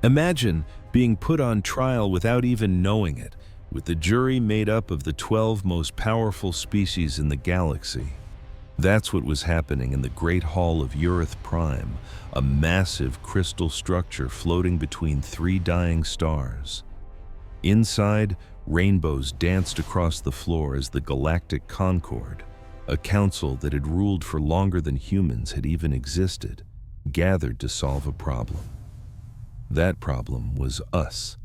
Imagine being put on trial without even knowing it, with the jury made up of the 12 most powerful species in the galaxy. That's what was happening in the Great Hall of Urith Prime, a massive crystal structure floating between three dying stars. Inside, rainbows danced across the floor as the Galactic Concord, a council that had ruled for longer than humans had even existed, gathered to solve a problem. That problem was us.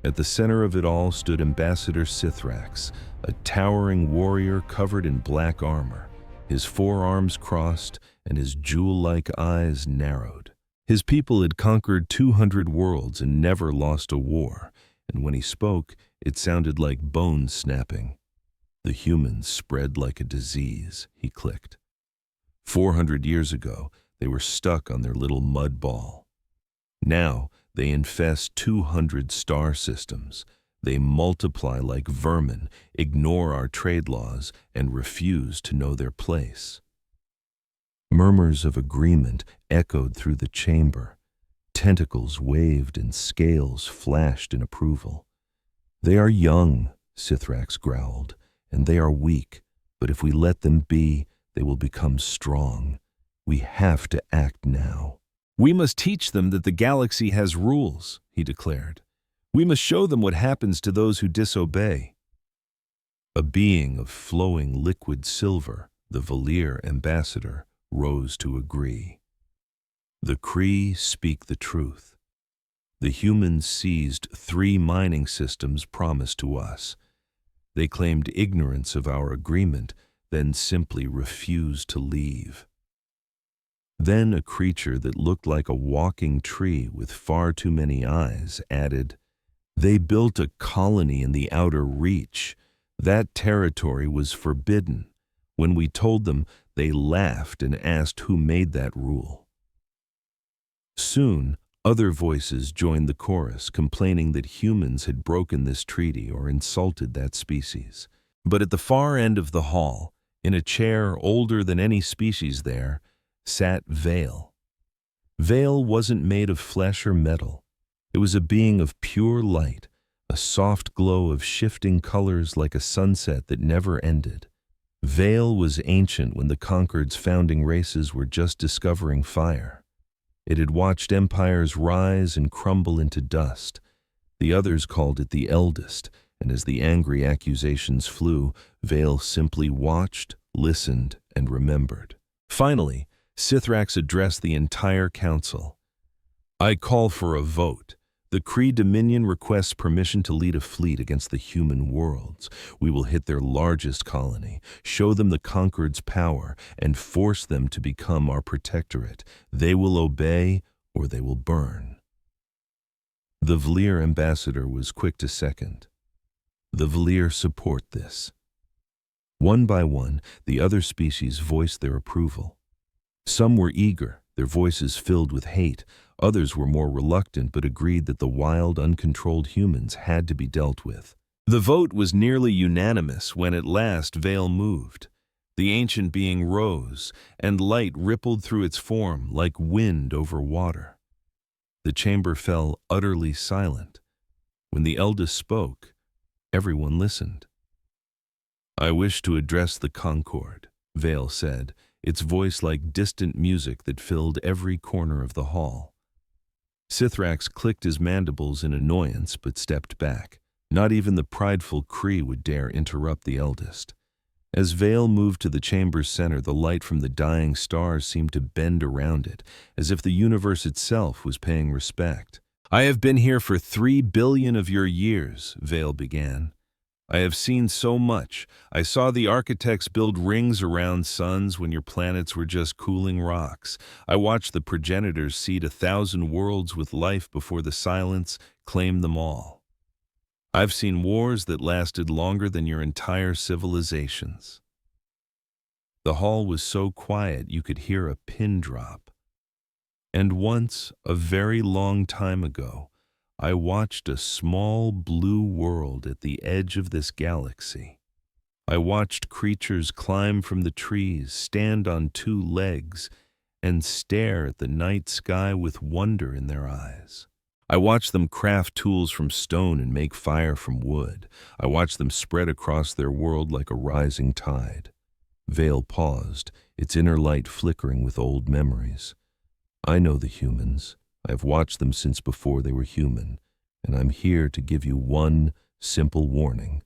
At the center of it all stood Ambassador Sithrax, a towering warrior covered in black armor, his forearms crossed and his jewel-like eyes narrowed. His people had conquered 200 worlds and never lost a war, and when he spoke, it sounded like bones snapping. The humans spread like a disease, he clicked. 400 years ago, they were stuck on their little mud ball. Now, they infest 200 star systems. They multiply like vermin, ignore our trade laws, and refuse to know their place. Murmurs of agreement echoed through the chamber. Tentacles waved and scales flashed in approval. They are young, Sithrax growled, and they are weak, but if we let them be, they will become strong. We have to act now. We must teach them that the galaxy has rules, he declared. We must show them what happens to those who disobey. A being of flowing liquid silver, the Valir ambassador, rose to agree. The Kree speak the truth. The humans seized 3 mining systems promised to us. They claimed ignorance of our agreement, then simply refused to leave. Then a creature that looked like a walking tree with far too many eyes added, "They built a colony in the outer reach. That territory was forbidden. When we told them, they laughed and asked who made that rule." Soon, other voices joined the chorus, complaining that humans had broken this treaty or insulted that species. But at the far end of the hall, in a chair older than any species there, sat Vale. Vale wasn't made of flesh or metal. It was a being of pure light, a soft glow of shifting colors like a sunset that never ended. Vale was ancient when the Concord's founding races were just discovering fire. It had watched empires rise and crumble into dust. The others called it the eldest, and as the angry accusations flew, Vale simply watched, listened, and remembered. Finally, Sithrax addressed the entire council. "I call for a vote. The Kree Dominion requests permission to lead a fleet against the human worlds. We will hit their largest colony, show them the Concord's power, and force them to become our protectorate. They will obey, or they will burn." The Valir ambassador was quick to second. The Valir support this. One by one, the other species voiced their approval. Some were eager, their voices filled with hate. Others were more reluctant but agreed that the wild, uncontrolled humans had to be dealt with. The vote was nearly unanimous when at last Vale moved. The ancient being rose, and light rippled through its form like wind over water. The chamber fell utterly silent. When the eldest spoke, everyone listened. "I wish to address the Concord," Vale said, its voice like distant music that filled every corner of the hall. Sithrax clicked his mandibles in annoyance but stepped back. Not even the prideful Kree would dare interrupt the eldest. As Vale moved to the chamber's center, the light from the dying stars seemed to bend around it, as if the universe itself was paying respect. "I have been here for 3 billion of your years," Vale began. "I have seen so much. I saw the architects build rings around suns when your planets were just cooling rocks. I watched the progenitors seed 1,000 worlds with life before the silence claimed them all. I've seen wars that lasted longer than your entire civilizations." The hall was so quiet you could hear a pin drop. "And once, a very long time ago, I watched a small blue world at the edge of this galaxy. I watched creatures climb from the trees, stand on 2 legs, and stare at the night sky with wonder in their eyes. I watch them craft tools from stone and make fire from wood. I watch them spread across their world like a rising tide. Vale paused, its inner light flickering with old memories. I know the humans. I have watched them since before they were human, and I'm here to give you one simple warning.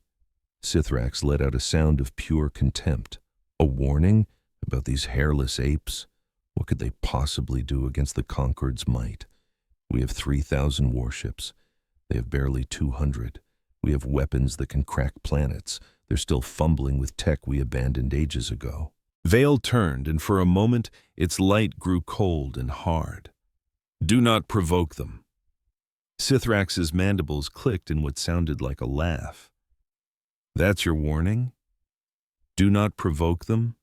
Sithrax let out a sound of pure contempt. A warning about these hairless apes? What could they possibly do against the Concord's might? We have 3,000 warships. They have barely 200. We have weapons that can crack planets. They're still fumbling with tech we abandoned ages ago. Vale turned, and for a moment its light grew cold and hard. Do not provoke them. Sithrax's mandibles clicked in what sounded like a laugh. That's your warning? Do not provoke them?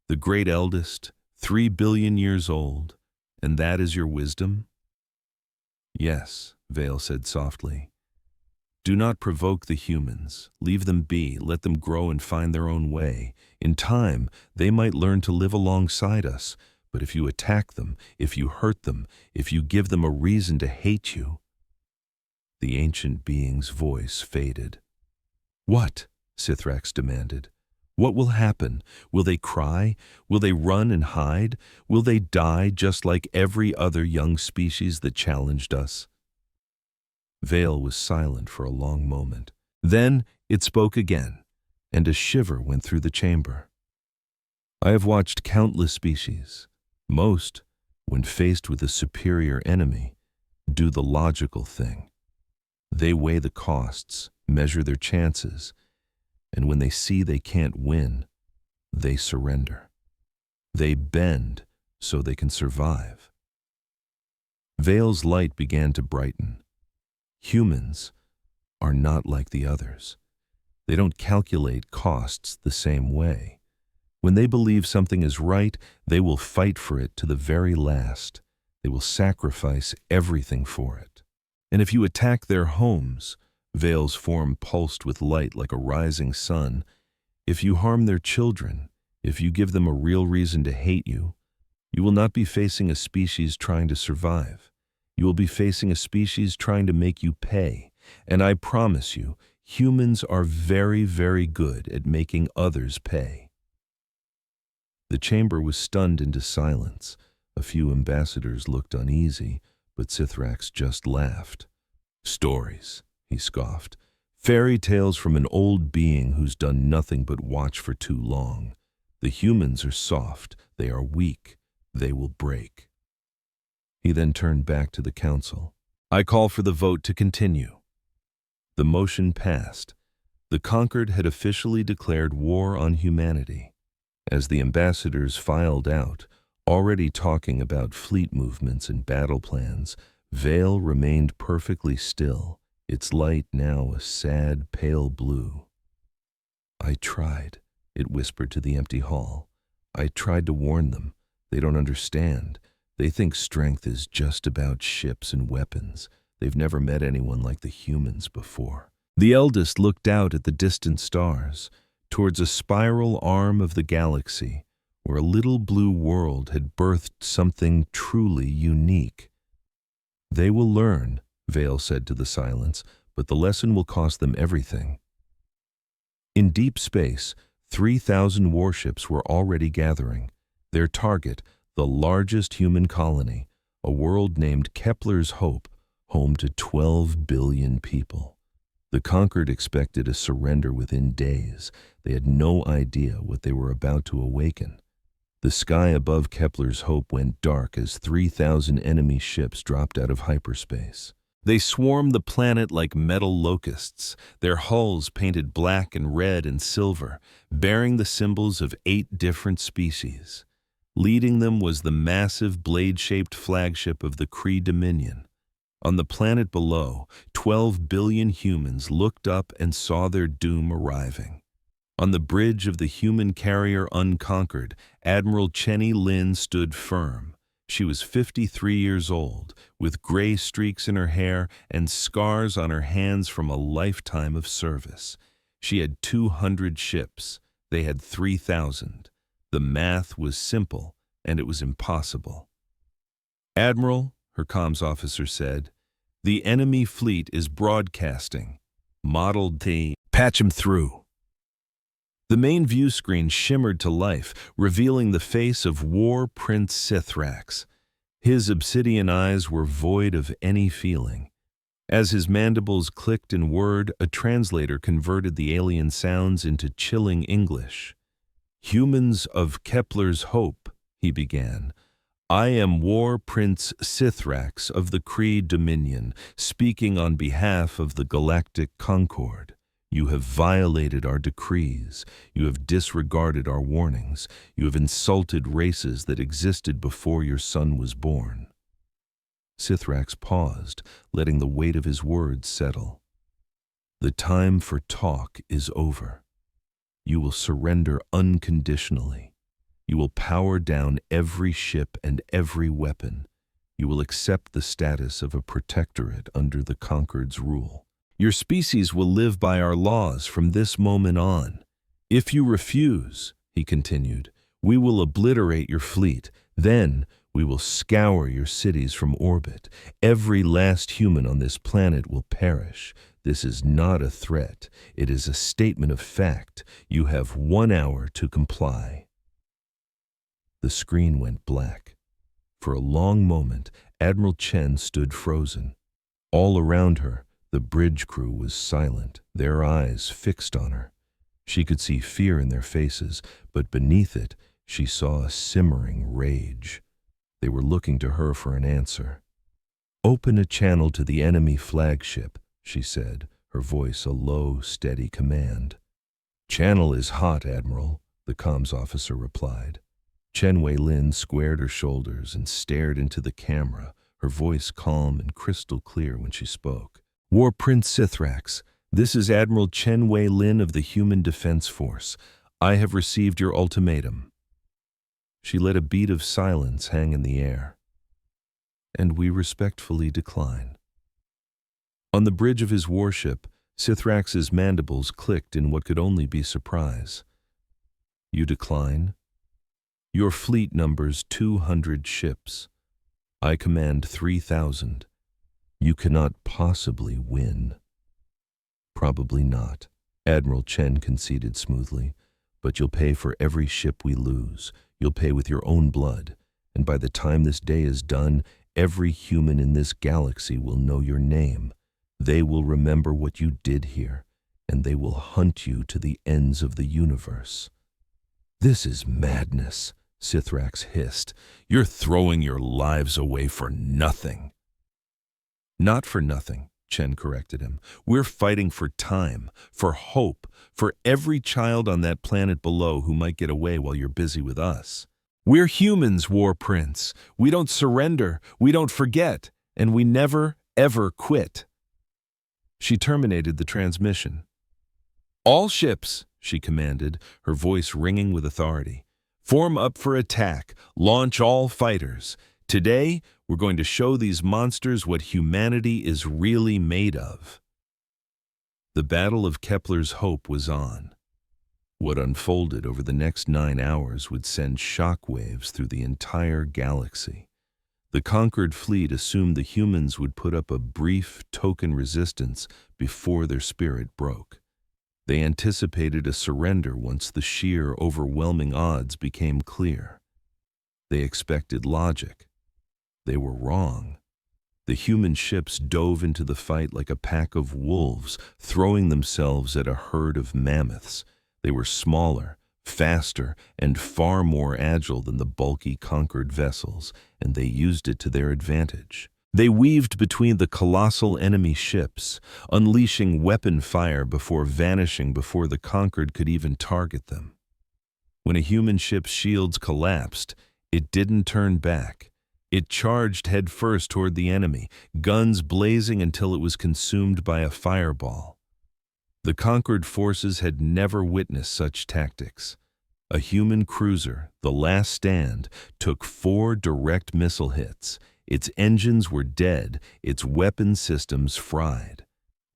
The great eldest, 3 billion years old, and that is your wisdom? Yes, Vale said softly. Do not provoke the humans. Leave them be. Let them grow and find their own way. In time, they might learn to live alongside us. But if you attack them, if you hurt them, if you give them a reason to hate you... The ancient being's voice faded. What? Sithrax demanded. What will happen? Will they cry? Will they run and hide? Will they die just like every other young species that challenged us? Vale was silent for a long moment. Then it spoke again, and a shiver went through the chamber. I have watched countless species. Most, when faced with a superior enemy, do the logical thing. They weigh the costs, measure their chances, and when they see they can't win, they surrender. They bend so they can survive. Vale's light began to brighten. Humans are not like the others. They don't calculate costs the same way. When they believe something is right, they will fight for it to the very last. They will sacrifice everything for it. And if you attack their homes, Vale's form pulsed with light like a rising sun, if you harm their children, if you give them a real reason to hate you, you will not be facing a species trying to survive. You will be facing a species trying to make you pay. And I promise you, humans are very, very good at making others pay. The chamber was stunned into silence. A few ambassadors looked uneasy, but Sithrax just laughed. Stories, he scoffed. Fairy tales from an old being who's done nothing but watch for too long. The humans are soft, they are weak, they will break. He then turned back to the council. I call for the vote to continue. The motion passed. The Conquered had officially declared war on humanity. As the ambassadors filed out, already talking about fleet movements and battle plans, Vale remained perfectly still, its light now a sad, pale blue. I tried, it whispered to the empty hall. I tried to warn them. They don't understand. They think strength is just about ships and weapons. They've never met anyone like the humans before. The eldest looked out at the distant stars, towards a spiral arm of the galaxy, where a little blue world had birthed something truly unique. They will learn, Vale said to the silence, but the lesson will cost them everything. In deep space, 3,000 warships were already gathering. Their target, the largest human colony, a world named Kepler's Hope, home to 12 billion people. The Conquered expected a surrender within days. They had no idea what they were about to awaken. The sky above Kepler's Hope went dark as 3,000 enemy ships dropped out of hyperspace. They swarmed the planet like metal locusts, their hulls painted black and red and silver, bearing the symbols of 8 different species. Leading them was the massive blade-shaped flagship of the Kree Dominion. On the planet below, 12 billion humans looked up and saw their doom arriving. On the bridge of the human carrier Unconquered, Admiral Chenny Lin stood firm. She was 53 years old, with gray streaks in her hair and scars on her hands from a lifetime of service. She had 200 ships. They had 3,000. The math was simple, and it was impossible. Admiral, her comms officer said, The enemy fleet is broadcasting. Modeled T. Patch him through. The main view screen shimmered to life, revealing the face of War Prince Sithrax. His obsidian eyes were void of any feeling. As his mandibles clicked in word, a translator converted the alien sounds into chilling English. "Humans of Kepler's Hope," he began. "I am War Prince Sithrax of the Kree Dominion, speaking on behalf of the Galactic Concord. You have violated our decrees. You have disregarded our warnings. You have insulted races that existed before your son was born." Sithrax paused, letting the weight of his words settle. "The time for talk is over. You will surrender unconditionally. You will power down every ship and every weapon. You will accept the status of a protectorate under the Concord's rule. Your species will live by our laws from this moment on. If you refuse," he continued, "we will obliterate your fleet. Then we will scour your cities from orbit. Every last human on this planet will perish. This is not a threat. It is a statement of fact. You have 1 hour to comply." The screen went black. For a long moment, Admiral Chen stood frozen. All around her, the bridge crew was silent, their eyes fixed on her. She could see fear in their faces, but beneath it, she saw a simmering rage. They were looking to her for an answer. "Open a channel to the enemy flagship," she said, her voice a low, steady command. "Channel is hot, Admiral," the comms officer replied. Chen Wei-Lin squared her shoulders and stared into the camera, her voice calm and crystal clear when she spoke. "War Prince Sithrax, this is Admiral Chen Wei-Lin of the Human Defense Force. I have received your ultimatum." She let a beat of silence hang in the air. "And we respectfully decline." On the bridge of his warship, Sithrax's mandibles clicked in what could only be surprise. "You decline? Your fleet numbers 200 ships. I command 3,000. You cannot possibly win." "Probably not," Admiral Chen conceded smoothly. "But you'll pay for every ship we lose. You'll pay with your own blood. And by the time this day is done, every human in this galaxy will know your name. They will remember what you did here, and they will hunt you to the ends of the universe." "This is madness," Sithrax hissed. "You're throwing your lives away for nothing." "Not for nothing," Chen corrected him. "We're fighting for time, for hope, for every child on that planet below who might get away while you're busy with us. We're humans, War Prince. We don't surrender, we don't forget, and we never, ever quit." She terminated the transmission. "All ships," she commanded, her voice ringing with authority. "Form up for attack. Launch all fighters. Today, we're going to show these monsters what humanity is really made of." The Battle of Kepler's Hope was on. What unfolded over the next 9 hours would send shockwaves through the entire galaxy. The conquered fleet assumed the humans would put up a brief token resistance before their spirit broke. They anticipated a surrender once the sheer, overwhelming odds became clear. They expected logic. They were wrong. The human ships dove into the fight like a pack of wolves, throwing themselves at a herd of mammoths. They were smaller, faster, and far more agile than the bulky conquered vessels, and they used it to their advantage. They weaved between the colossal enemy ships, unleashing weapon fire before vanishing before the conquered could even target them. When a human ship's shields collapsed, it didn't turn back. It charged headfirst toward the enemy, guns blazing until it was consumed by a fireball. The conquered forces had never witnessed such tactics. A human cruiser, the last stand, took 4 direct missile hits. Its engines were dead, its weapon systems fried.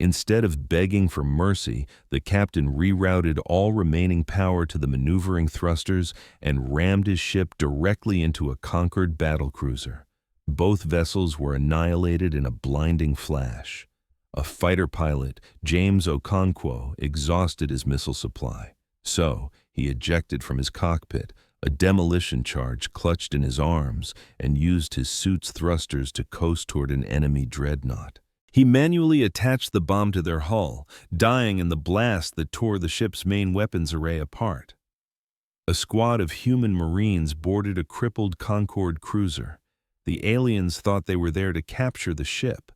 Instead of begging for mercy, the captain rerouted all remaining power to the maneuvering thrusters and rammed his ship directly into a conquered battlecruiser. Both vessels were annihilated in a blinding flash. A fighter pilot, James Okonkwo, exhausted his missile supply. So, he ejected from his cockpit, a demolition charge clutched in his arms, and used his suit's thrusters to coast toward an enemy dreadnought. He manually attached the bomb to their hull, dying in the blast that tore the ship's main weapons array apart. A squad of human Marines boarded a crippled Concorde cruiser. The aliens thought they were there to capture the ship.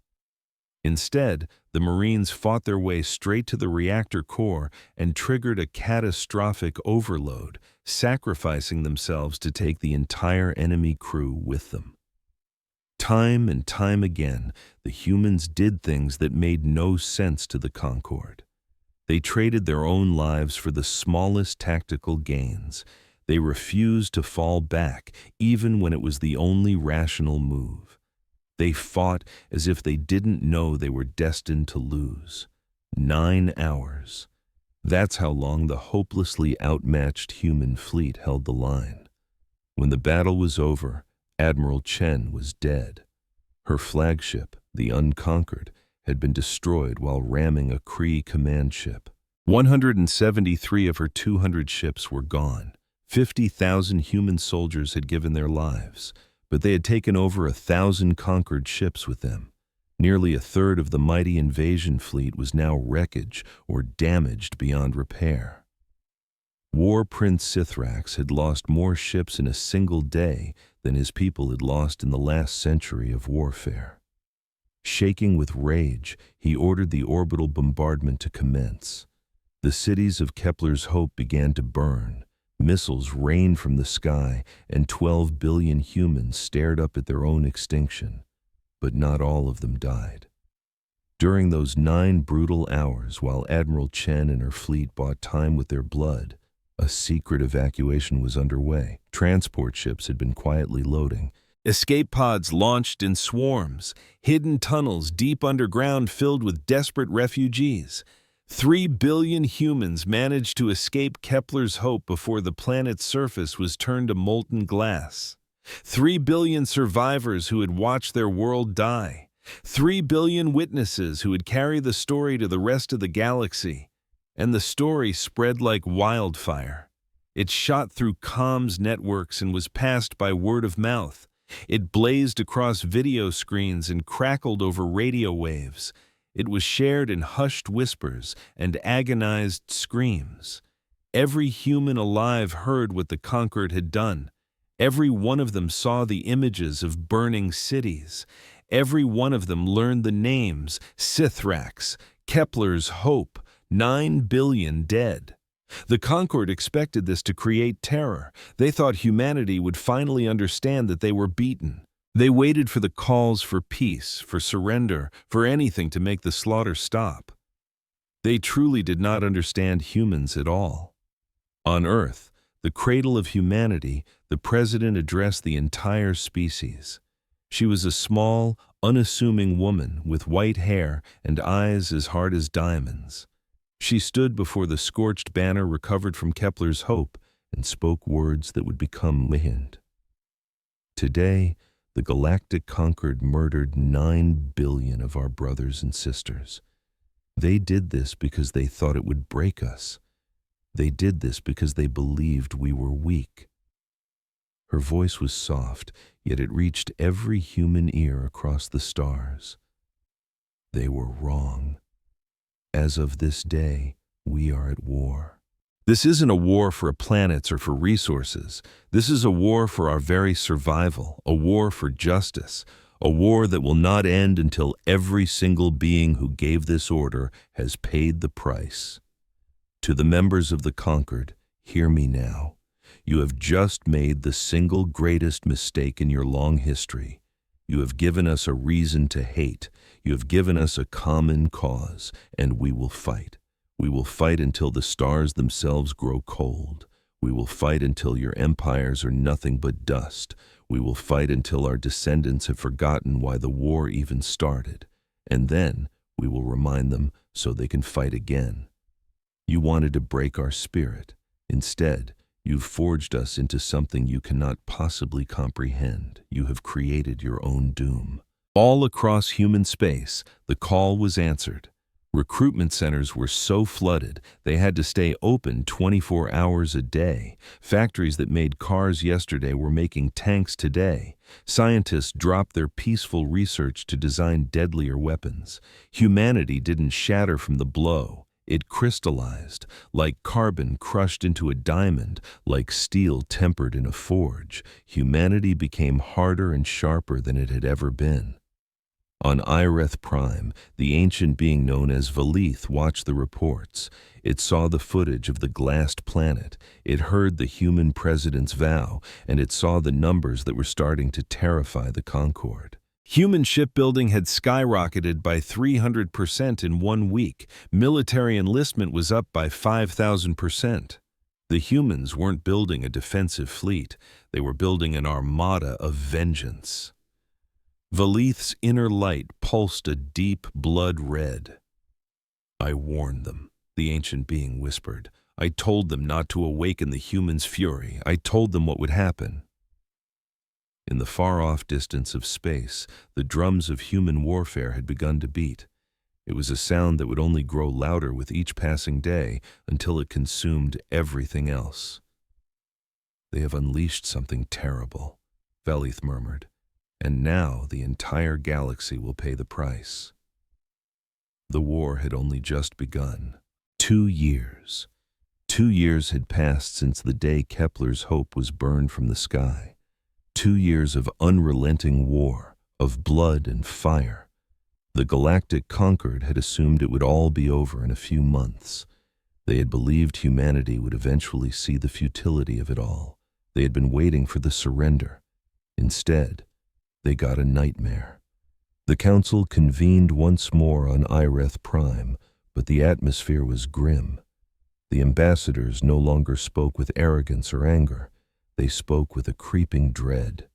Instead, the Marines fought their way straight to the reactor core and triggered a catastrophic overload, sacrificing themselves to take the entire enemy crew with them. Time and time again, the humans did things that made no sense to the Concorde. They traded their own lives for the smallest tactical gains. They refused to fall back, even when it was the only rational move. They fought as if they didn't know they were destined to lose. 9 hours. That's how long the hopelessly outmatched human fleet held the line. When the battle was over, Admiral Chen was dead. Her flagship, the Unconquered, had been destroyed while ramming a Cree command ship. 173 of her 200 ships were gone. 50,000 human soldiers had given their lives, but they had taken over 1,000 conquered ships with them. Nearly a third of the mighty invasion fleet was now wreckage or damaged beyond repair. War Prince Sithrax had lost more ships in a single day than his people had lost in the last century of warfare. Shaking with rage, he ordered the orbital bombardment to commence. The cities of Kepler's Hope began to burn. Missiles rained from the sky, and 12 billion humans stared up at their own extinction. But not all of them died. During those 9 brutal hours, while Admiral Chen and her fleet bought time with their blood, a secret evacuation was underway. Transport ships had been quietly loading. Escape pods launched in swarms, hidden tunnels deep underground filled with desperate refugees. 3 billion humans managed to escape Kepler's Hope before the planet's surface was turned to molten glass. 3 billion survivors who had watched their world die. 3 billion witnesses who would carry the story to the rest of the galaxy. And the story spread like wildfire. It shot through comms networks and was passed by word of mouth. It blazed across video screens and crackled over radio waves. It was shared in hushed whispers and agonized screams. Every human alive heard what the Conquered had done. Every one of them saw the images of burning cities. Every one of them learned the names: Sithrax, Kepler's Hope, 9 billion dead. The Conquered expected this to create terror. They thought humanity would finally understand that they were beaten. They waited for the calls for peace, for surrender, for anything to make the slaughter stop. They truly did not understand humans at all. On Earth, the cradle of humanity, the President addressed the entire species. She was a small, unassuming woman with white hair and eyes as hard as diamonds. She stood before the scorched banner recovered from Kepler's Hope and spoke words that would become legend. Today, the Galactic Conquered murdered 9 billion of our brothers and sisters. They did this because they thought it would break us. They did this because they believed we were weak. Her voice was soft, yet it reached every human ear across the stars. They were wrong. As of this day, we are at war. This isn't a war for planets or for resources. This is a war for our very survival, a war for justice, a war that will not end until every single being who gave this order has paid the price. To the members of the Conquered, hear me now. You have just made the single greatest mistake in your long history. You have given us a reason to hate. You have given us a common cause, and we will fight. We will fight until the stars themselves grow cold. We will fight until your empires are nothing but dust. We will fight until our descendants have forgotten why the war even started. And then we will remind them so they can fight again. You wanted to break our spirit. Instead, You've forged us into something you cannot possibly comprehend. You have created your own doom. All across human space, the call was answered. Recruitment centers were so flooded, they had to stay open 24 hours a day. Factories that made cars yesterday were making tanks today. Scientists dropped their peaceful research to design deadlier weapons. Humanity didn't shatter from the blow. It crystallized, like carbon crushed into a diamond, like steel tempered in a forge. Humanity became harder and sharper than it had ever been. On Ireth Prime, the ancient being known as Valith watched the reports. It saw the footage of the glassed planet. It heard the human president's vow, and it saw the numbers that were starting to terrify the Concord. Human shipbuilding had skyrocketed by 300% in 1 week. Military enlistment was up by 5,000%. The humans weren't building a defensive fleet. They were building an armada of vengeance. Valith's inner light pulsed a deep blood red. "I warned them," the ancient being whispered. "I told them not to awaken the humans' fury. I told them what would happen." In the far-off distance of space, the drums of human warfare had begun to beat. It was a sound that would only grow louder with each passing day until it consumed everything else. "They have unleashed something terrible," Valith murmured. "And now the entire galaxy will pay the price." The war had only just begun. 2 years. 2 years had passed since the day Kepler's hope was burned from the sky. 2 years of unrelenting war, of blood and fire. The galactic Concord had assumed it would all be over in a few months. They had believed humanity would eventually see the futility of it all. They had been waiting for the surrender. Instead, they got a nightmare. The council convened once more on Ireth Prime, but the atmosphere was grim. The ambassadors no longer spoke with arrogance or anger. They spoke with a creeping dread.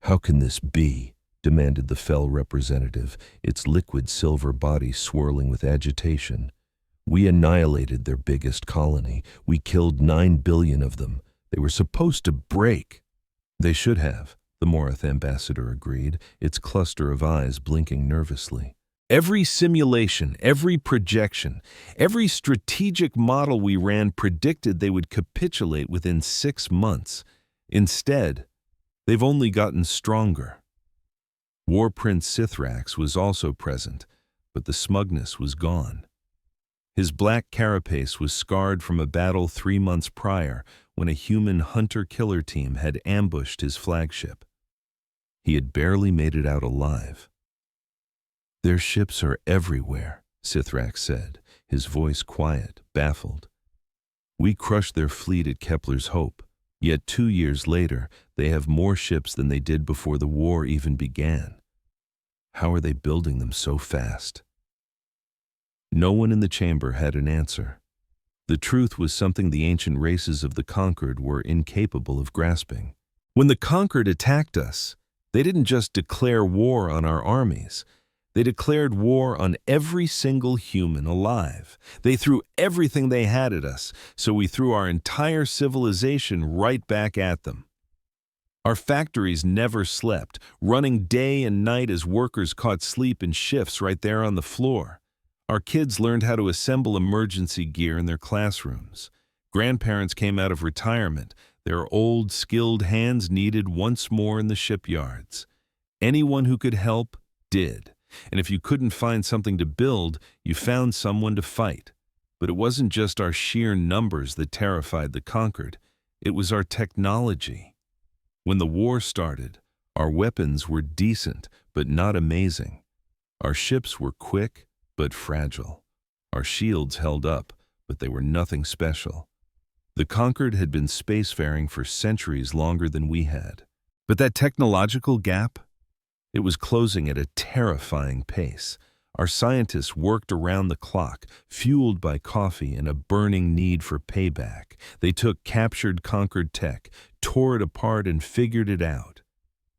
"How can this be?" demanded the fell representative, its liquid silver body swirling with agitation. "We annihilated their biggest colony. We killed 9 billion of them. They were supposed to break." "They should have," the Morith ambassador agreed, its cluster of eyes blinking nervously. "Every simulation, every projection, every strategic model we ran predicted they would capitulate within 6 months. Instead, they've only gotten stronger." War Prince Sithrax was also present, but the smugness was gone. His black carapace was scarred from a battle 3 months prior when a human hunter-killer team had ambushed his flagship. He had barely made it out alive. "Their ships are everywhere," Sithrax said, his voice quiet, baffled. "We crushed their fleet at Kepler's Hope, yet 2 years later they have more ships than they did before the war even began. How are they building them so fast?" No one in the chamber had an answer. The truth was something the ancient races of the Conquered were incapable of grasping. When the Conquered attacked us, they didn't just declare war on our armies. They declared war on every single human alive. They threw everything they had at us, so we threw our entire civilization right back at them. Our factories never slept, running day and night as workers caught sleep in shifts right there on the floor. Our kids learned how to assemble emergency gear in their classrooms. Grandparents came out of retirement. Their old, skilled hands needed once more in the shipyards. Anyone who could help did. And if you couldn't find something to build, you found someone to fight. But it wasn't just our sheer numbers that terrified the Conquered. It was our technology. When the war started, our weapons were decent, but not amazing. Our ships were quick, but fragile. Our shields held up, but they were nothing special. The Conquered had been spacefaring for centuries longer than we had. But that technological gap? It was closing at a terrifying pace. Our scientists worked around the clock, fueled by coffee and a burning need for payback. They took captured, conquered tech, tore it apart and figured it out.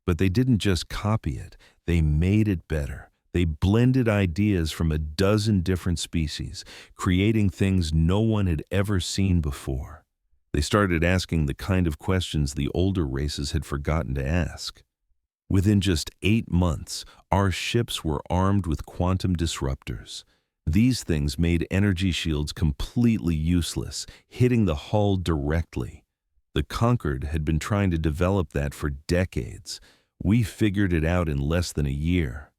But they didn't just copy it, they made it better. They blended ideas from a dozen different species, creating things no one had ever seen before. They started asking the kind of questions the older races had forgotten to ask. Within just 8 months, our ships were armed with quantum disruptors. These things made energy shields completely useless, hitting the hull directly. The Conquered had been trying to develop that for decades. We figured it out in less than a year.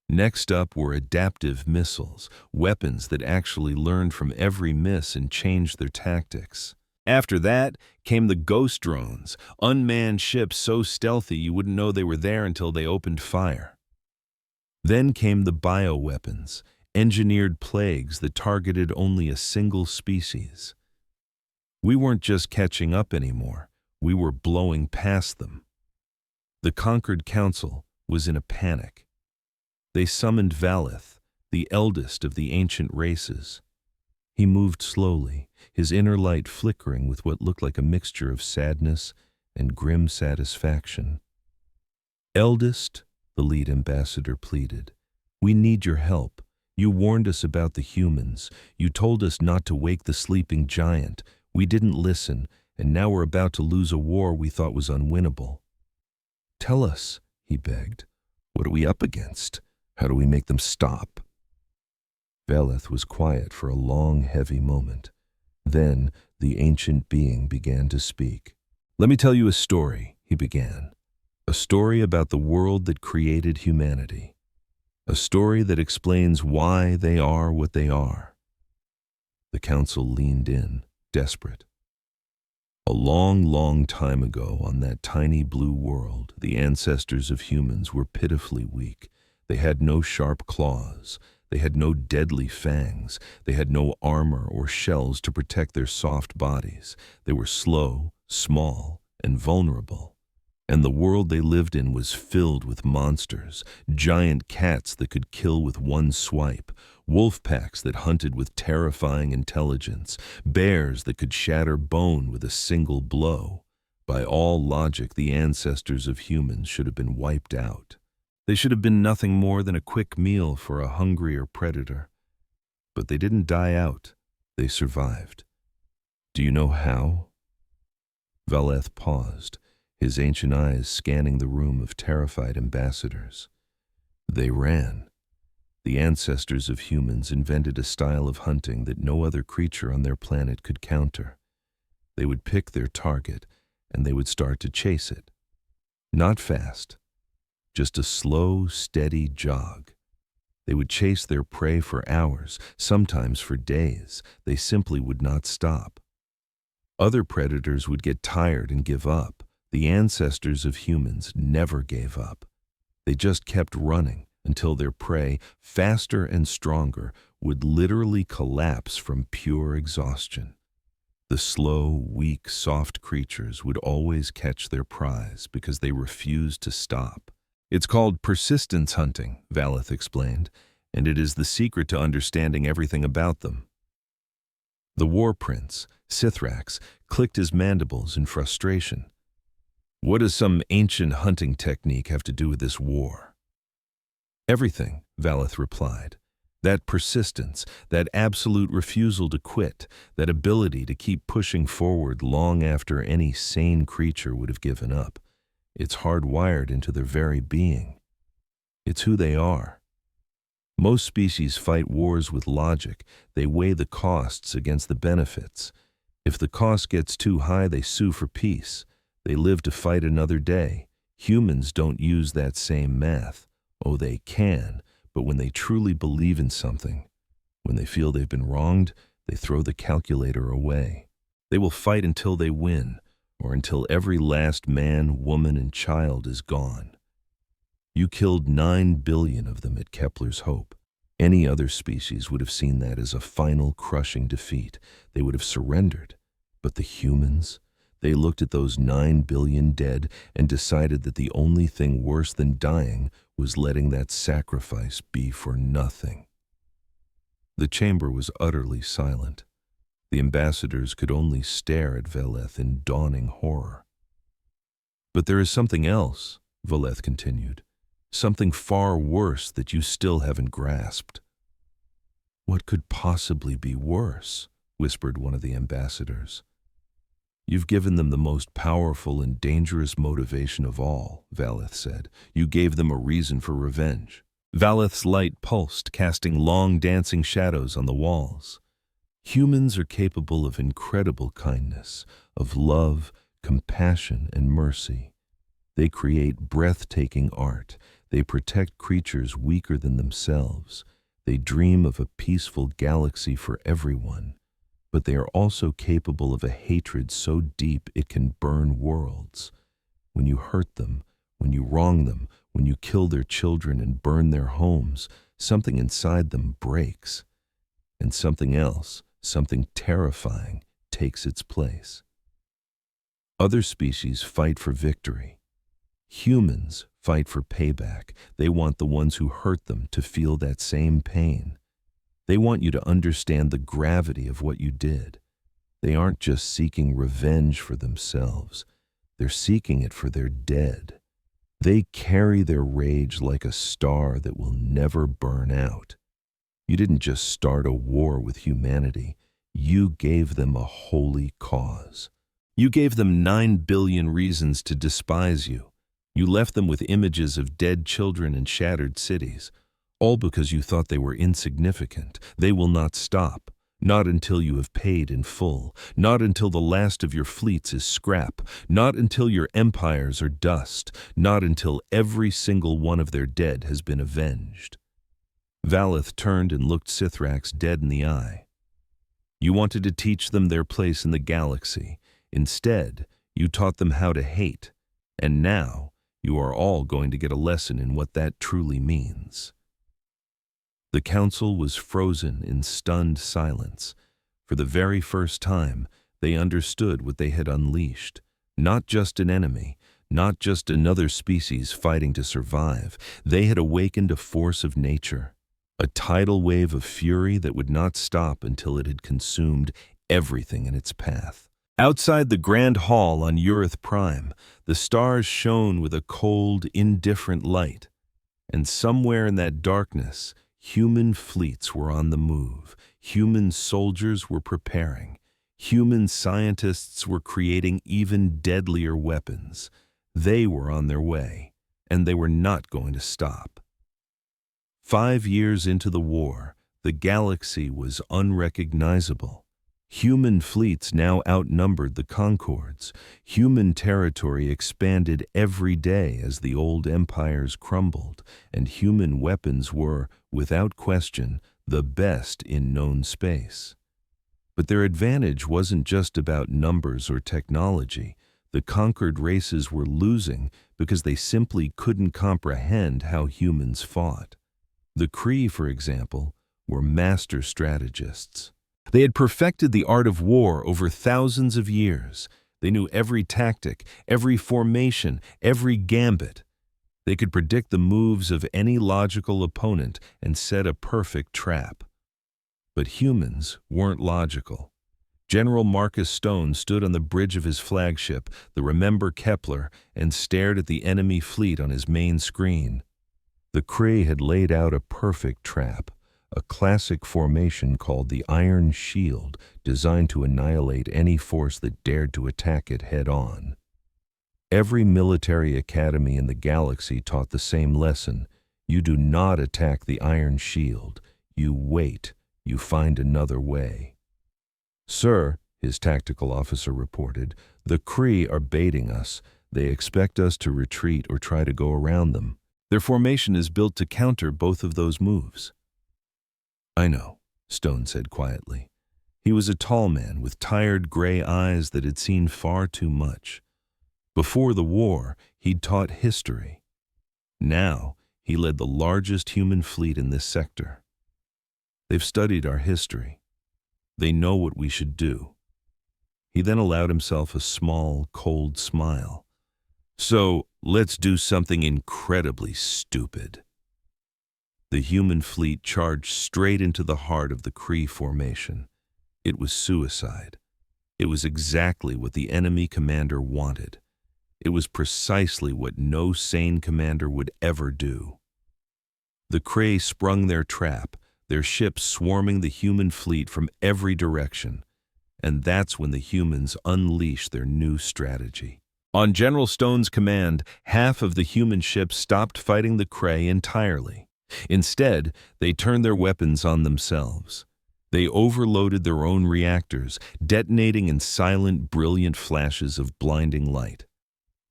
Next up were adaptive missiles, weapons that actually learned from every miss and changed their tactics. After that came the ghost drones, unmanned ships so stealthy you wouldn't know they were there until they opened fire. Then came the bioweapons, engineered plagues that targeted only a single species. We weren't just catching up anymore, we were blowing past them. The Conquered Council was in a panic. They summoned Valeth, the eldest of the ancient races. He moved slowly, his inner light flickering with what looked like a mixture of sadness and grim satisfaction. "Eldest," the lead ambassador pleaded, "we need your help. You warned us about the humans. You told us not to wake the sleeping giant. We didn't listen, and now we're about to lose a war we thought was unwinnable." "Tell us," he begged. "What are we up against? How do we make them stop?" Valeth was quiet for a long, heavy moment. Then the ancient being began to speak. "Let me tell you a story," he began. "A story about the world that created humanity. A story that explains why they are what they are." The council leaned in, desperate. "A long, long time ago on that tiny blue world, the ancestors of humans were pitifully weak. They had no sharp claws. They had no deadly fangs. They had no armor or shells to protect their soft bodies. They were slow, small, and vulnerable. And the world they lived in was filled with monsters, giant cats that could kill with one swipe, wolf packs that hunted with terrifying intelligence, bears that could shatter bone with a single blow. By all logic, the ancestors of humans should have been wiped out. They should have been nothing more than a quick meal for a hungrier predator. But they didn't die out. They survived. Do you know how?" Valeth paused, his ancient eyes scanning the room of terrified ambassadors. "They ran. The ancestors of humans invented a style of hunting that no other creature on their planet could counter. They would pick their target, and they would start to chase it. Not fast. Just a slow, steady jog. They would chase their prey for hours, sometimes for days. They simply would not stop. Other predators would get tired and give up. The ancestors of humans never gave up. They just kept running until their prey, faster and stronger, would literally collapse from pure exhaustion. The slow, weak, soft creatures would always catch their prize because they refused to stop. "It's called persistence hunting," Valeth explained, "and it is the secret to understanding everything about them." The war prince, Sithrax, clicked his mandibles in frustration. "What does some ancient hunting technique have to do with this war?" "Everything," Valeth replied. "That persistence, that absolute refusal to quit, that ability to keep pushing forward long after any sane creature would have given up. It's hardwired into their very being. It's who they are. Most species fight wars with logic. They weigh the costs against the benefits. If the cost gets too high, they sue for peace. They live to fight another day. Humans don't use that same math. Oh, they can, but when they truly believe in something, when they feel they've been wronged, they throw the calculator away. They will fight until they win, or until every last man, woman, and child is gone. You killed 9 billion of them at Kepler's Hope. Any other species would have seen that as a final crushing defeat. They would have surrendered. But the humans, they looked at those 9 billion dead and decided that the only thing worse than dying was letting that sacrifice be for nothing." The chamber was utterly silent. The ambassadors could only stare at Valeth in dawning horror. "But there is something else," Valeth continued. "Something far worse that you still haven't grasped." "What could possibly be worse?" whispered one of the ambassadors. You've given them the most powerful and dangerous motivation of all, Valeth said. You gave them a reason for revenge. Valeth's light pulsed, casting long dancing shadows on the walls. Humans are capable of incredible kindness, of love, compassion, and mercy. They create breathtaking art. They protect creatures weaker than themselves. They dream of a peaceful galaxy for everyone. But they are also capable of a hatred so deep it can burn worlds. When you hurt them, when you wrong them, when you kill their children and burn their homes, something inside them breaks. And something else, something terrifying, takes its place. Other species fight for victory. Humans fight for payback. They want the ones who hurt them to feel that same pain. They want you to understand the gravity of what you did. They aren't just seeking revenge for themselves. They're seeking it for their dead. They carry their rage like a star that will never burn out. You didn't just start a war with humanity. You gave them a holy cause. You gave them 9 billion reasons to despise you. You left them with images of dead children and shattered cities, all because you thought they were insignificant. They will not stop, not until you have paid in full, not until the last of your fleets is scrap, not until your empires are dust, not until every single one of their dead has been avenged. Valeth turned and looked Sithrax dead in the eye. You wanted to teach them their place in the galaxy. Instead, you taught them how to hate, and now you are all going to get a lesson in what that truly means. The council was frozen in stunned silence. For the very first time, they understood what they had unleashed. Not just an enemy, not just another species fighting to survive. They had awakened a force of nature, a tidal wave of fury that would not stop until it had consumed everything in its path. Outside the grand hall on Urith Prime, the stars shone with a cold, indifferent light. And somewhere in that darkness, human fleets were on the move. Human soldiers were preparing. Human scientists were creating even deadlier weapons. They were on their way, and they were not going to stop. 5 years into the war, the galaxy was unrecognizable. Human fleets now outnumbered the Concords. Human territory expanded every day as the old empires crumbled, and human weapons were, without question, the best in known space. But their advantage wasn't just about numbers or technology. The conquered races were losing because they simply couldn't comprehend how humans fought. The Kree, for example, were master strategists. They had perfected the art of war over thousands of years. They knew every tactic, every formation, every gambit. They could predict the moves of any logical opponent and set a perfect trap. But humans weren't logical. General Marcus Stone stood on the bridge of his flagship, the Remember Kepler, and stared at the enemy fleet on his main screen. The Kree had laid out a perfect trap, a classic formation called the Iron Shield, designed to annihilate any force that dared to attack it head-on. Every military academy in the galaxy taught the same lesson. You do not attack the Iron Shield. You wait. You find another way. "Sir," his tactical officer reported, "the Kree are baiting us. They expect us to retreat or try to go around them. Their formation is built to counter both of those moves." "I know," Stone said quietly. He was a tall man with tired gray eyes that had seen far too much. Before the war, he'd taught history. Now, he led the largest human fleet in this sector. "They've studied our history. They know what we should do." He then allowed himself a small, cold smile. "So, let's do something incredibly stupid." The human fleet charged straight into the heart of the Kree formation. It was suicide. It was exactly what the enemy commander wanted. It was precisely what no sane commander would ever do. The Kree sprung their trap, their ships swarming the human fleet from every direction. And that's when the humans unleashed their new strategy. On General Stone's command, half of the human ships stopped fighting the Kree entirely. Instead, they turned their weapons on themselves. They overloaded their own reactors, detonating in silent, brilliant flashes of blinding light.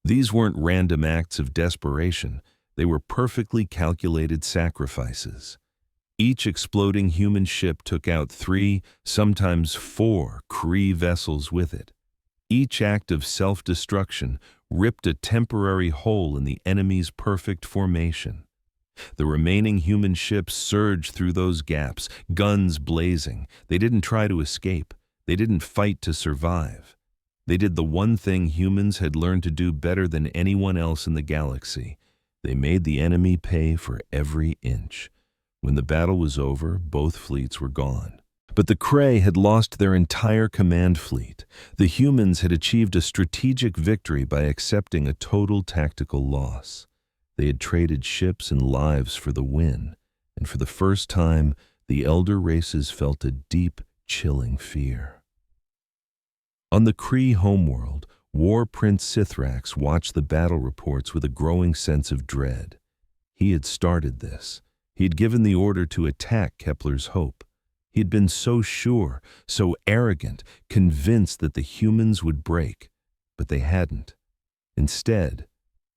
These weren't random acts of desperation. They were perfectly calculated sacrifices. Each exploding human ship took out 3, sometimes 4 Kree vessels with it. Each act of self-destruction ripped a temporary hole in the enemy's perfect formation. The remaining human ships surged through those gaps, guns blazing. They didn't try to escape. They didn't fight to survive. They did the one thing humans had learned to do better than anyone else in the galaxy. They made the enemy pay for every inch. When the battle was over, both fleets were gone. But the Kree had lost their entire command fleet. The humans had achieved a strategic victory by accepting a total tactical loss. They had traded ships and lives for the win, and for the first time, the elder races felt a deep, chilling fear. On the Kree homeworld, War Prince Sithrax watched the battle reports with a growing sense of dread. He had started this. He had given the order to attack Kepler's Hope. He had been so sure, so arrogant, convinced that the humans would break, but they hadn't. Instead,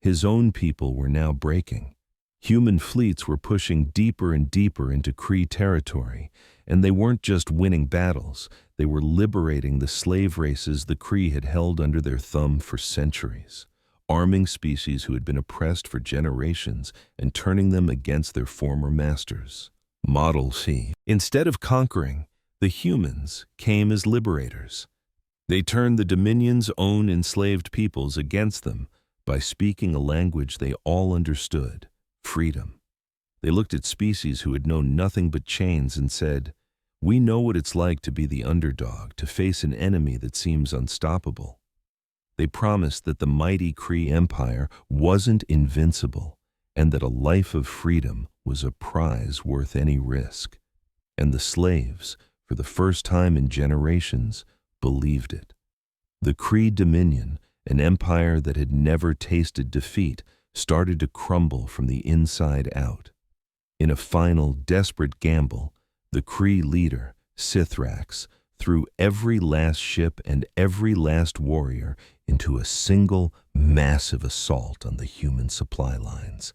his own people were now breaking. Human fleets were pushing deeper and deeper into Kree territory, and they weren't just winning battles, they were liberating the slave races the Kree had held under their thumb for centuries, arming species who had been oppressed for generations and turning them against their former masters. Model C. Instead of conquering, the humans came as liberators. They turned the Dominion's own enslaved peoples against them by speaking a language they all understood, freedom. They looked at species who had known nothing but chains and said, "We know what it's like to be the underdog, to face an enemy that seems unstoppable." They promised that the mighty Kree Empire wasn't invincible, and that a life of freedom was a prize worth any risk. And the slaves, for the first time in generations, believed it. The Kree Dominion, an empire that had never tasted defeat, started to crumble from the inside out. In a final, desperate gamble, the Kree leader, Sithrax, threw every last ship and every last warrior into a single, massive assault on the human supply lines.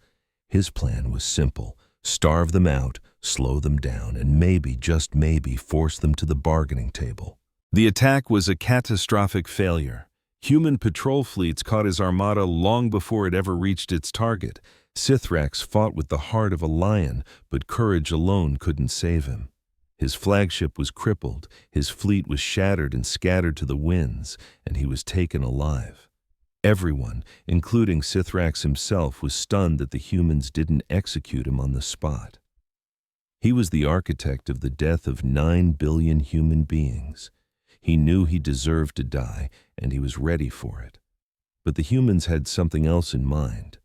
His plan was simple: starve them out, slow them down, and maybe, just maybe, force them to the bargaining table. The attack was a catastrophic failure. Human patrol fleets caught his armada long before it ever reached its target. Sithrax fought with the heart of a lion, but courage alone couldn't save him. His flagship was crippled, his fleet was shattered and scattered to the winds, and he was taken alive. Everyone, including Sithrax himself, was stunned that the humans didn't execute him on the spot. He was the architect of the death of 9 billion human beings. He knew he deserved to die, and he was ready for it. But the humans had something else in mind.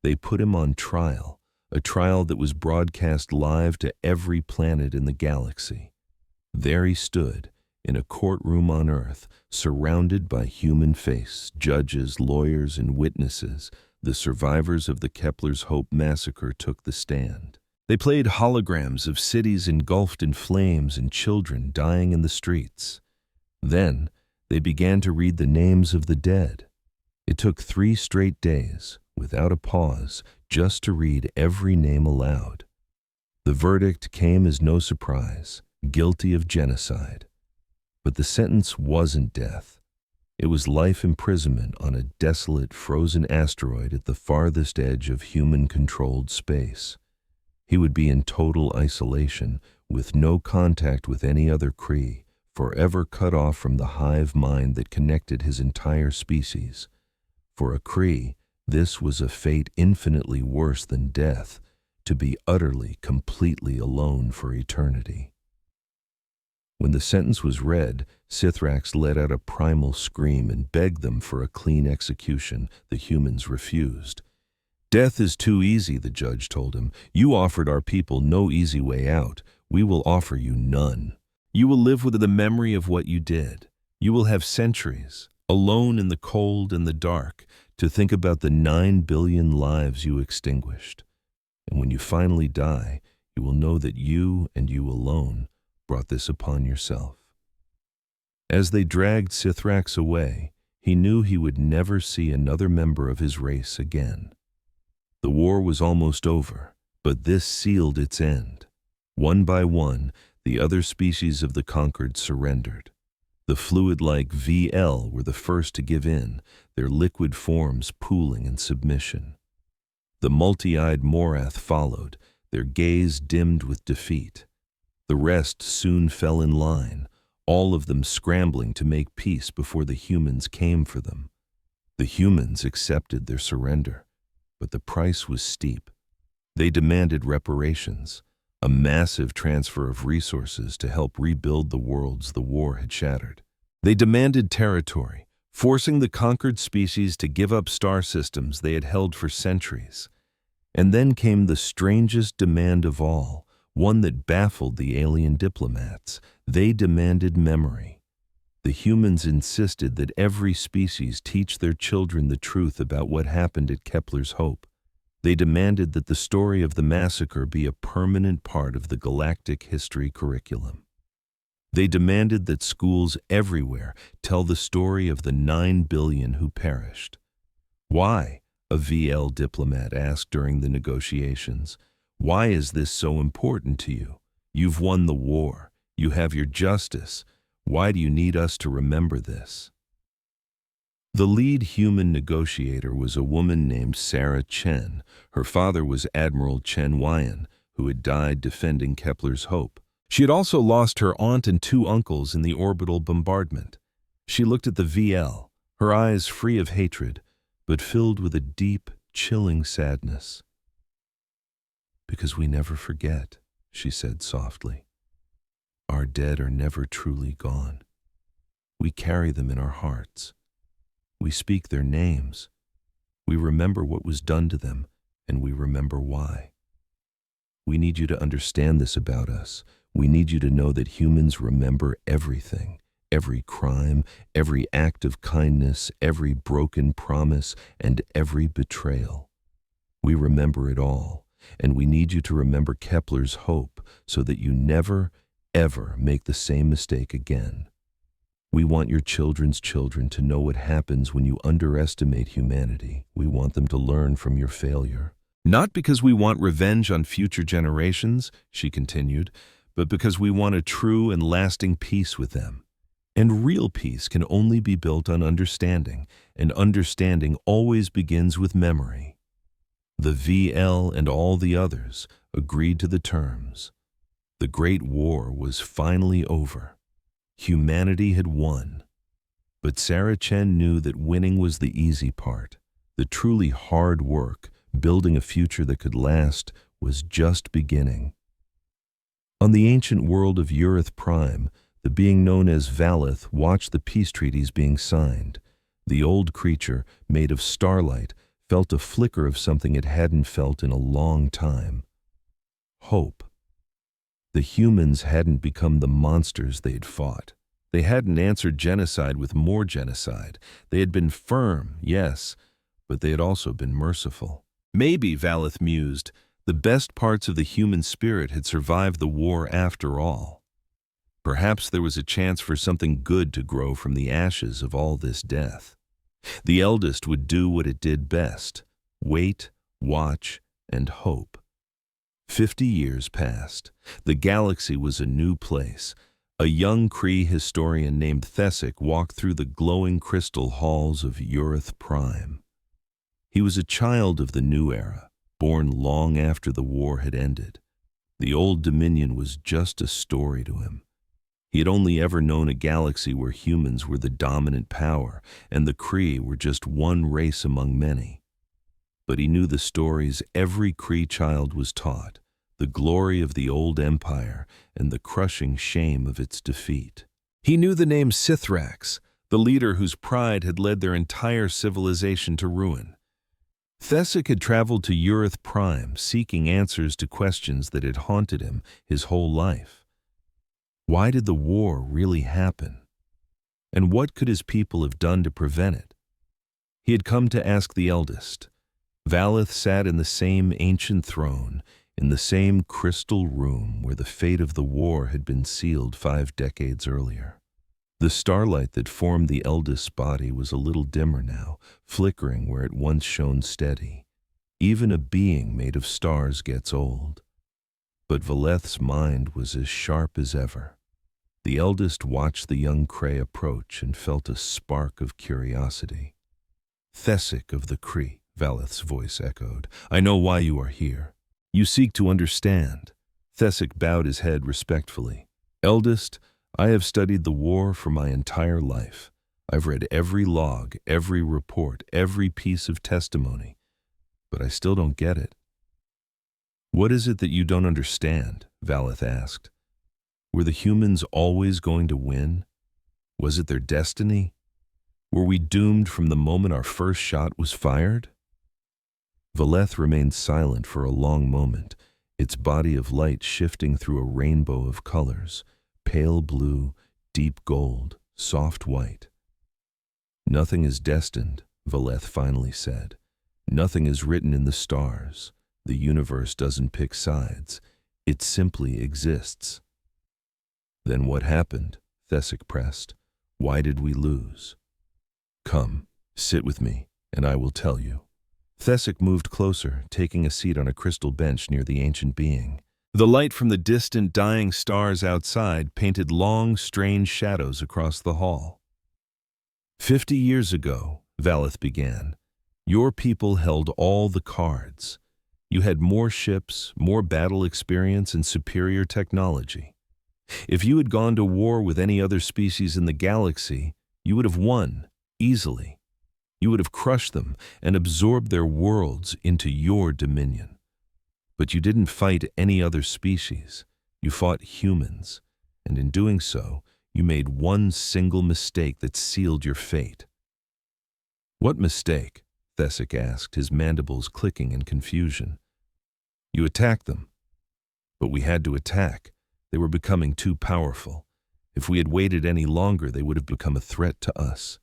They put him on trial, a trial that was broadcast live to every planet in the galaxy. There he stood, in a courtroom on Earth, surrounded by human faces, judges, lawyers, and witnesses. The survivors of the Kepler's Hope massacre took the stand. They played holograms of cities engulfed in flames and children dying in the streets. Then, they began to read the names of the dead. It took 3 straight days, without a pause, just to read every name aloud. The verdict came as no surprise: guilty of genocide. But the sentence wasn't death. It was life imprisonment on a desolate, frozen asteroid at the farthest edge of human-controlled space. He would be in total isolation, with no contact with any other Kree, forever cut off from the hive mind that connected his entire species. For a Kree, this was a fate infinitely worse than death, to be utterly, completely alone for eternity. When the sentence was read, Sithrax let out a primal scream and begged them for a clean execution. The humans refused. "Death is too easy," the judge told him. "You offered our people no easy way out. We will offer you none. You will live with the memory of what you did. You will have centuries, alone in the cold and the dark, to think about the 9 billion lives you extinguished. And when you finally die, you will know that you and you alone brought this upon yourself. As they dragged Sithrax away, he knew he would never see another member of his race again. The war was almost over, but this sealed its end. One by one, the other species of the conquered surrendered. The fluid-like VL were the first to give in, their liquid forms pooling in submission. The multi-eyed Morath followed, their gaze dimmed with defeat. The rest soon fell in line, all of them scrambling to make peace before the humans came for them. The humans accepted their surrender, but the price was steep. They demanded reparations, a massive transfer of resources to help rebuild the worlds the war had shattered. They demanded territory, forcing the conquered species to give up star systems they had held for centuries. And then came the strangest demand of all, one that baffled the alien diplomats. They demanded memory. The humans insisted that every species teach their children the truth about what happened at Kepler's Hope. They demanded that the story of the massacre be a permanent part of the galactic history curriculum. They demanded that schools everywhere tell the story of the 9 billion who perished. Why? A VL diplomat asked during the negotiations. Why is this so important to you? You've won the war. You have your justice. Why do you need us to remember this? The lead human negotiator was a woman named Sarah Chen. Her father was Admiral Chen Wyan, who had died defending Kepler's Hope. She had also lost her aunt and 2 uncles in the orbital bombardment. She looked at the VL, her eyes free of hatred, but filled with a deep, chilling sadness. "Because we never forget," she said softly. "Our dead are never truly gone. We carry them in our hearts. We speak their names. We remember what was done to them, and we remember why. We need you to understand this about us. We need you to know that humans remember everything, every crime, every act of kindness, every broken promise, and every betrayal. We remember it all, and we need you to remember Kepler's Hope so that you never, ever make the same mistake again. We want your children's children to know what happens when you underestimate humanity. We want them to learn from your failure. Not because we want revenge on future generations," she continued, "but because we want a true and lasting peace with them. And real peace can only be built on understanding, and understanding always begins with memory." The VL and all the others agreed to the terms. The Great War was finally over. Humanity had won. But Sarah Chen knew that winning was the easy part. The truly hard work, building a future that could last, was just beginning. On the ancient world of Urith Prime, the being known as Valith watched the peace treaties being signed. The old creature, made of starlight, felt a flicker of something it hadn't felt in a long time. Hope. The humans hadn't become the monsters they had fought. They hadn't answered genocide with more genocide. They had been firm, yes, but they had also been merciful. Maybe, Valith mused, the best parts of the human spirit had survived the war after all. Perhaps there was a chance for something good to grow from the ashes of all this death. The eldest would do what it did best: wait, watch, and hope. 50 years passed. The galaxy was a new place. A young Kree historian named Thessic walked through the glowing crystal halls of Urith Prime. He was a child of the new era, born long after the war had ended. The old Dominion was just a story to him. He had only ever known a galaxy where humans were the dominant power, and the Kree were just one race among many. But he knew the stories every Kree child was taught, the glory of the old empire and the crushing shame of its defeat. He knew the name Sithrax, the leader whose pride had led their entire civilization to ruin. Thessic had traveled to Urith Prime, seeking answers to questions that had haunted him his whole life. Why did the war really happen? And what could his people have done to prevent it? He had come to ask the eldest. Valeth sat in the same ancient throne, in the same crystal room where the fate of the war had been sealed 5 decades earlier. The starlight that formed the eldest's body was a little dimmer now, flickering where it once shone steady. Even a being made of stars gets old. But Valeth's mind was as sharp as ever. The eldest watched the young Cray approach and felt a spark of curiosity. "Thesic of the Cree," Valeth's voice echoed, "I know why you are here. You seek to understand." Thesic bowed his head respectfully. "Eldest, I have studied the war for my entire life. I've read every log, every report, every piece of testimony, but I still don't get it." "What is it that you don't understand?" Valeth asked. "Were the humans always going to win? Was it their destiny? Were we doomed from the moment our first shot was fired?" Valeth remained silent for a long moment, its body of light shifting through a rainbow of colors, pale blue, deep gold, soft white. "Nothing is destined," Valeth finally said. "Nothing is written in the stars. The universe doesn't pick sides. It simply exists." "Then what happened?" Thesic pressed. "Why did we lose?" "Come, sit with me, and I will tell you." Thesic moved closer, taking a seat on a crystal bench near the ancient being. The light from the distant dying stars outside painted long, strange shadows across the hall. 50 years ago, Valeth began, your people held all the cards. You had more ships, more battle experience, and superior technology. If you had gone to war with any other species in the galaxy, you would have won, easily. You would have crushed them and absorbed their worlds into your dominion. But you didn't fight any other species. You fought humans, and in doing so, you made one single mistake that sealed your fate. "What mistake?" Thesic asked, his mandibles clicking in confusion. "You attacked them." "But we had to attack. They were becoming too powerful. If we had waited any longer, they would have become a threat to us."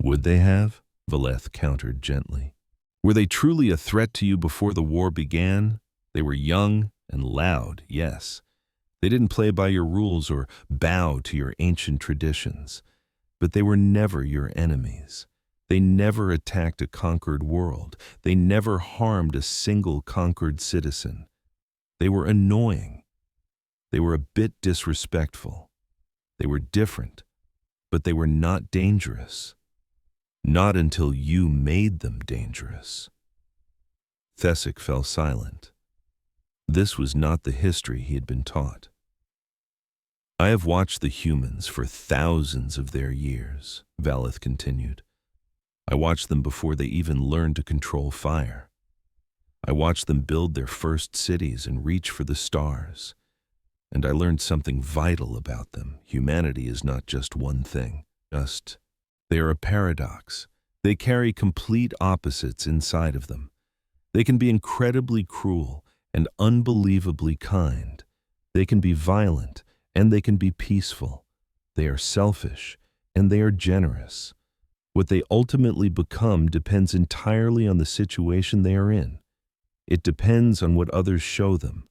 "Would they have?" Valeth countered gently. "Were they truly a threat to you before the war began? They were young and loud, yes. They didn't play by your rules or bow to your ancient traditions. But they were never your enemies. They never attacked a conquered world. They never harmed a single conquered citizen. They were annoying. They were a bit disrespectful. They were different, but they were not dangerous. Not until you made them dangerous." Thesic fell silent. This was not the history he had been taught. "I have watched the humans for thousands of their years," Valeth continued. "I watched them before they even learned to control fire. I watched them build their first cities and reach for the stars. And I learned something vital about them. Humanity is not just one thing. They are a paradox. They carry complete opposites inside of them. They can be incredibly cruel and unbelievably kind. They can be violent and they can be peaceful. They are selfish and they are generous. What they ultimately become depends entirely on the situation they are in. It depends on what others show them.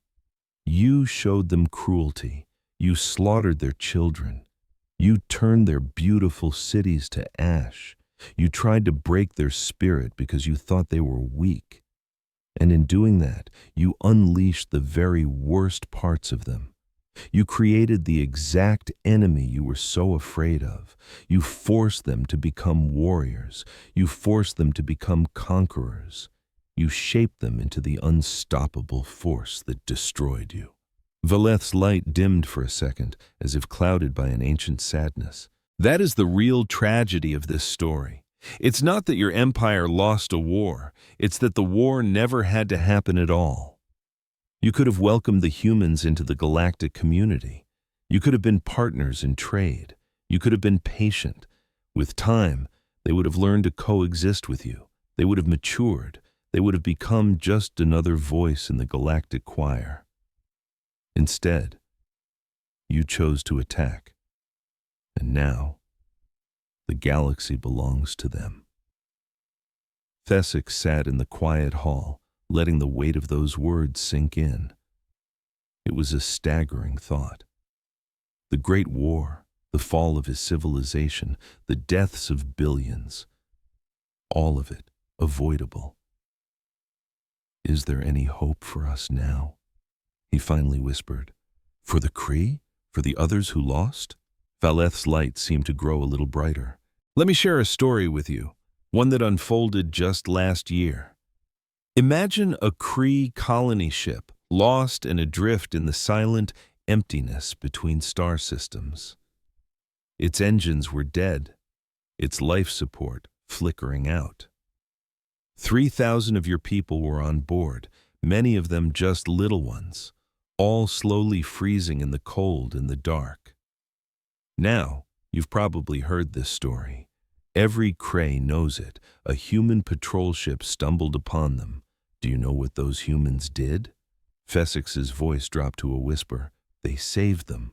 You showed them cruelty. You slaughtered their children. You turned their beautiful cities to ash. You tried to break their spirit because you thought they were weak. And in doing that, you unleashed the very worst parts of them. You created the exact enemy you were so afraid of. You forced them to become warriors. You forced them to become conquerors. You shaped them into the unstoppable force that destroyed you." Valeth's light dimmed for a second, as if clouded by an ancient sadness. "That is the real tragedy of this story. It's not that your empire lost a war. It's that the war never had to happen at all. You could have welcomed the humans into the galactic community. You could have been partners in trade. You could have been patient. With time, they would have learned to coexist with you. They would have matured. They would have become just another voice in the galactic choir. Instead, you chose to attack. And now, The galaxy belongs to them. Thesic sat in the quiet hall, letting the weight of those words sink in. It was a staggering thought. The Great War, the fall of his civilization, the deaths of billions, all of it avoidable. Is there any hope for us now? He finally whispered. For the Kree? For the others who lost? Valeth's light seemed to grow a little brighter. Let me share a story with you, one that unfolded just last year. Imagine a Kree colony ship, lost and adrift in the silent emptiness between star systems. Its engines were dead, its life support flickering out. 3,000 of your people were on board, many of them just little ones, all slowly freezing in the cold and the dark. Now, you've probably heard this story. Every Kree knows it. A human patrol ship stumbled upon them. Do you know what those humans did? Fesix's voice dropped to a whisper. They saved them.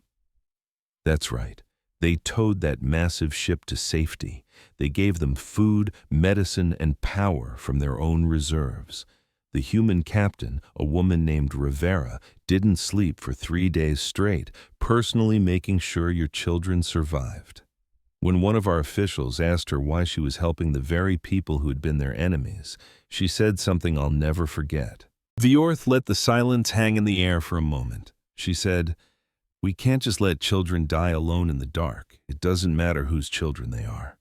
That's right. They towed that massive ship to safety. They gave them food, medicine, and power from their own reserves. The human captain, a woman named Rivera, didn't sleep for 3 days straight, personally making sure your children survived. When one of our officials asked her why she was helping the very people who had been their enemies, she said something I'll never forget. Viorth let the silence hang in the air for a moment. She said, "We can't just let children die alone in the dark. It doesn't matter whose children they are."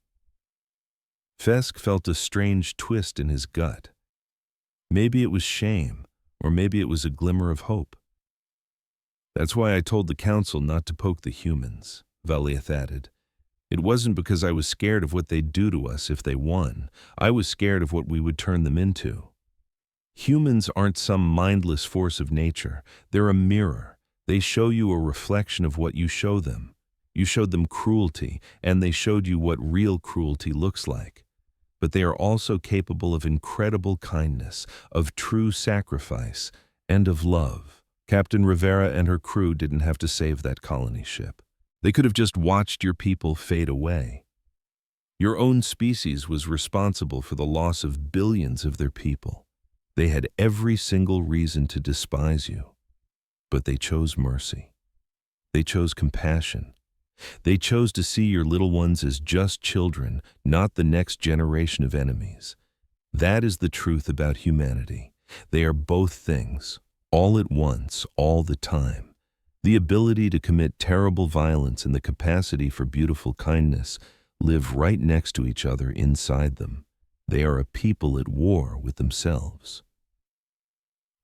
Fesk felt a strange twist in his gut. Maybe it was shame, or maybe it was a glimmer of hope. "That's why I told the council not to poke the humans," Valeth added. "It wasn't because I was scared of what they'd do to us if they won. I was scared of what we would turn them into. Humans aren't some mindless force of nature. They're a mirror. They show you a reflection of what you show them. You showed them cruelty, and they showed you what real cruelty looks like. But they are also capable of incredible kindness, of true sacrifice, and of love." Captain Rivera and her crew didn't have to save that colony ship. They could have just watched your people fade away. Your own species was responsible for the loss of billions of their people. They had every single reason to despise you. But they chose mercy. They chose compassion. They chose to see your little ones as just children, not the next generation of enemies. That is the truth about humanity. They are both things, all at once, all the time. The ability to commit terrible violence and the capacity for beautiful kindness live right next to each other inside them. They are a people at war with themselves.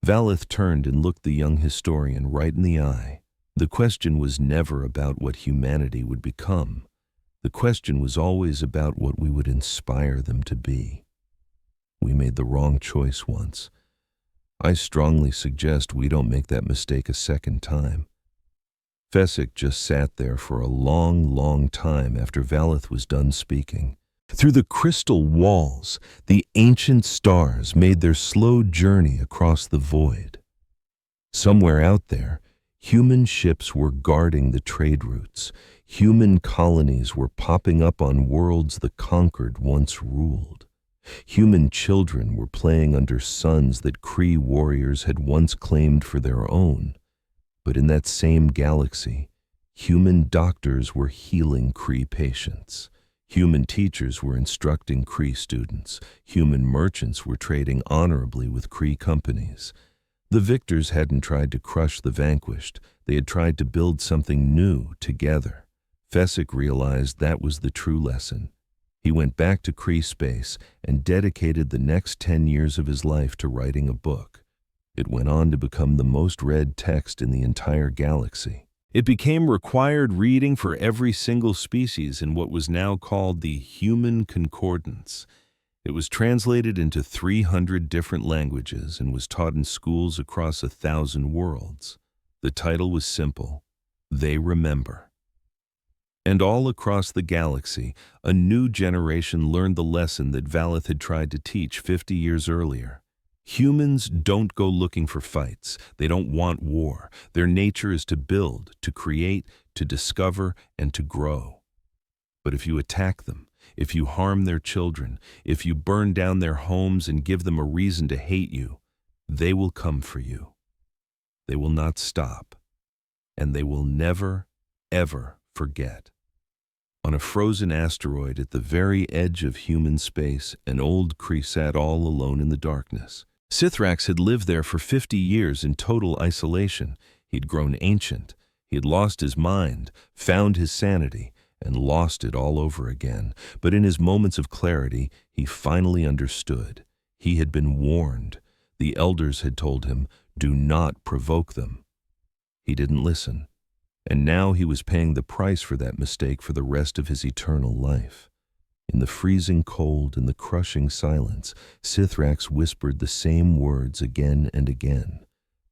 Valeth turned and looked the young historian right in the eye. The question was never about what humanity would become. The question was always about what we would inspire them to be. We made the wrong choice once. I strongly suggest we don't make that mistake a second time. Fesic just sat there for a long, long time after Valeth was done speaking. Through the crystal walls, the ancient stars made their slow journey across the void. Somewhere out there, human ships were guarding the trade routes. Human colonies were popping up on worlds the conquered once ruled. Human children were playing under suns that Kree warriors had once claimed for their own. But in that same galaxy, human doctors were healing Kree patients. Human teachers were instructing Kree students. Human merchants were trading honorably with Kree companies. The victors hadn't tried to crush the vanquished. They had tried to build something new together. Fesic realized that was the true lesson. He went back to Kree space and dedicated the next 10 years of his life to writing a book. It went on to become the most read text in the entire galaxy. It became required reading for every single species in what was now called the Human Concordance. It was translated into 300 different languages and was taught in schools across 1,000 worlds. The title was simple: They Remember. And all across the galaxy, a new generation learned the lesson that Valeth had tried to teach 50 years earlier. Humans don't go looking for fights. They don't want war. Their nature is to build, to create, to discover, and to grow. But if you attack them, if you harm their children, if you burn down their homes and give them a reason to hate you, they will come for you. They will not stop, and they will never, ever forget. On a frozen asteroid at the very edge of human space, an old Kree sat all alone in the darkness. Sithrax had lived there for 50 years in total isolation. He'd grown ancient. He had lost his mind, found his sanity, and lost it all over again. But in his moments of clarity, he finally understood. He had been warned. The elders had told him, "Do not provoke them." He didn't listen. And now he was paying the price for that mistake for the rest of his eternal life. In the freezing cold and the crushing silence, Sithrax whispered the same words again and again,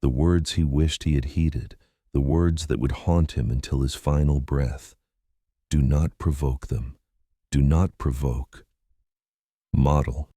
the words he wished he had heeded, the words that would haunt him until his final breath. Do not provoke them. Do not provoke. Model.